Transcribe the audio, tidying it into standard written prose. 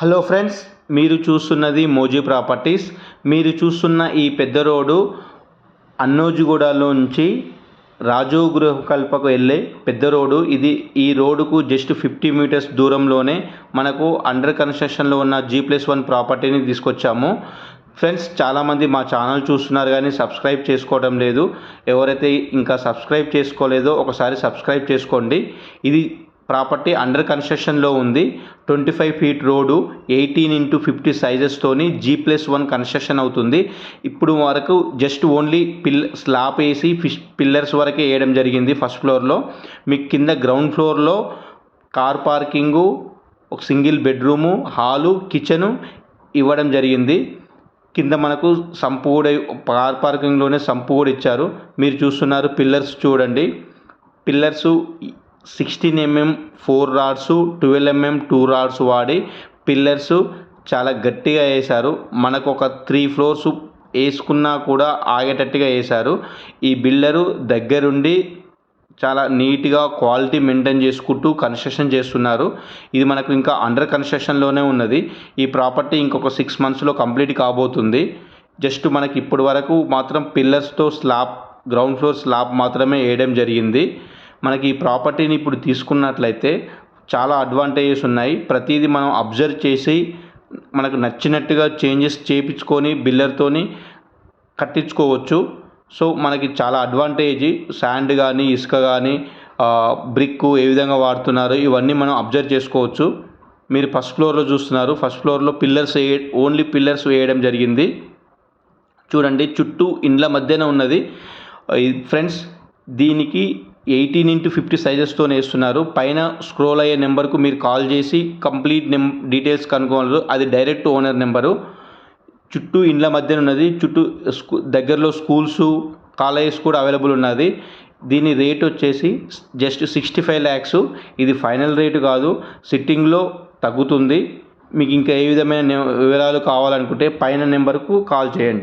Hello friends, మీరు చూస్తున్నది మోజీ properties. మీరు చూస్తున్న ఈ పెద్ద రోడ్డు అన్నోజిగూడలో నుంచి రాజు గృహకల్పకు వెళ్ళే పెద్ద రోడ్డు. ఈ రోడ్డుకు జస్ట్ 50 మీటర్స్ దూరంలోనే మనకు అండర్ కన్స్ట్రక్షన్లో ఉన్న G+1 ప్రాపర్టీని తీసుకొచ్చాము. ఫ్రెండ్స్, చాలామంది మా ఛానల్ చూస్తున్నారు కానీ సబ్స్క్రైబ్ చేసుకోవడం లేదు. ఎవరైతే ఇంకా సబ్స్క్రైబ్ చేసుకోలేదో ఒకసారి సబ్స్క్రైబ్ చేసుకోండి. ఇది ప్రాపర్టీ అండర్ కన్స్ట్రక్షన్లో ఉంది. 25 feet road 18x50 సైజెస్తోని G+1 construction అవుతుంది. ఇప్పుడు వరకు జస్ట్ ఓన్లీ స్లాబ్ వేసి పిల్లర్స్ వరకే వేయడం జరిగింది. ఫస్ట్ ఫ్లోర్లో మీకు కింద గ్రౌండ్ ఫ్లోర్లో కార్ పార్కింగు, ఒక సింగిల్ బెడ్రూము, హాలు, కిచెను ఇవ్వడం జరిగింది. కింద మనకు సంపు కూడా కార్ పార్కింగ్లోనే సంపు కూడా ఇచ్చారు. మీరు చూస్తున్నారు పిల్లర్స్ చూడండి. Pillars 16 mm 4 rods, 12 mm 2 rods వాడి పిల్లర్స్ చాలా గట్టిగా వేశారు. మనకు ఒక 3 ఫ్లోర్స్ వేసుకున్నా కూడా ఆగేటట్టుగా వేశారు. ఈ బిల్డరు దగ్గరుండి చాలా నీట్గా క్వాలిటీ మెయింటైన్ చేసుకుంటూ కన్స్ట్రక్షన్ చేస్తున్నారు. ఇది మనకు ఇంకా అండర్ కన్స్ట్రక్షన్లోనే ఉన్నది. ఈ ప్రాపర్టీ ఇంకొక 6 monthsలో కంప్లీట్ కాబోతుంది. జస్ట్ మనకి ఇప్పటి వరకు మాత్రం పిల్లర్స్తో గ్రౌండ్ ఫ్లోర్ స్లాబ్ మాత్రమే వేయడం జరిగింది. మనకి ఈ ప్రాపర్టీని ఇప్పుడు తీసుకున్నట్లయితే చాలా అడ్వాంటేజెస్ ఉన్నాయి. ప్రతిదీ మనం అబ్జర్వ్ చేసి మనకు నచ్చినట్టుగా చేంజెస్ చేయించుకొని బిల్డర్తోని కట్టించుకోవచ్చు. సో మనకి చాలా అడ్వాంటేజ్. శాండ్ కానీ, ఇసుక కానీ, బ్రిక్ ఏ విధంగా వాడుతున్నారు ఇవన్నీ మనం అబ్జర్వ్ చేసుకోవచ్చు. మీరు ఫస్ట్ ఫ్లోర్లో చూస్తున్నారు. ఫస్ట్ ఫ్లోర్లో ఓన్లీ పిల్లర్స్ వేయడం జరిగింది. చూడండి, చుట్టూ ఇండ్ల మధ్యన ఉన్నది. ఫ్రెండ్స్, దీనికి 18x50 సైజెస్తో వేస్తున్నారు. పైన స్క్రోల్ అయ్యే నెంబర్కు మీరు కాల్ చేసి కంప్లీట్ డీటెయిల్స్ కనుక్కోవాలి. అది డైరెక్ట్ ఓనర్ నెంబరు. చుట్టూ ఇండ్ల మధ్యన ఉన్నది. చుట్టూ దగ్గరలో స్కూల్స్, కాలేజెస్ కూడా అవైలబుల్ ఉన్నది. దీని రేట్ వచ్చేసి జస్ట్ 65 lakhs. ఇది ఫైనల్ రేటు కాదు, సిట్టింగ్లో తగ్గుతుంది. మీకు ఇంకా ఏ విధమైన వివరాలు కావాలనుకుంటే పైన నెంబర్కు కాల్ చేయండి.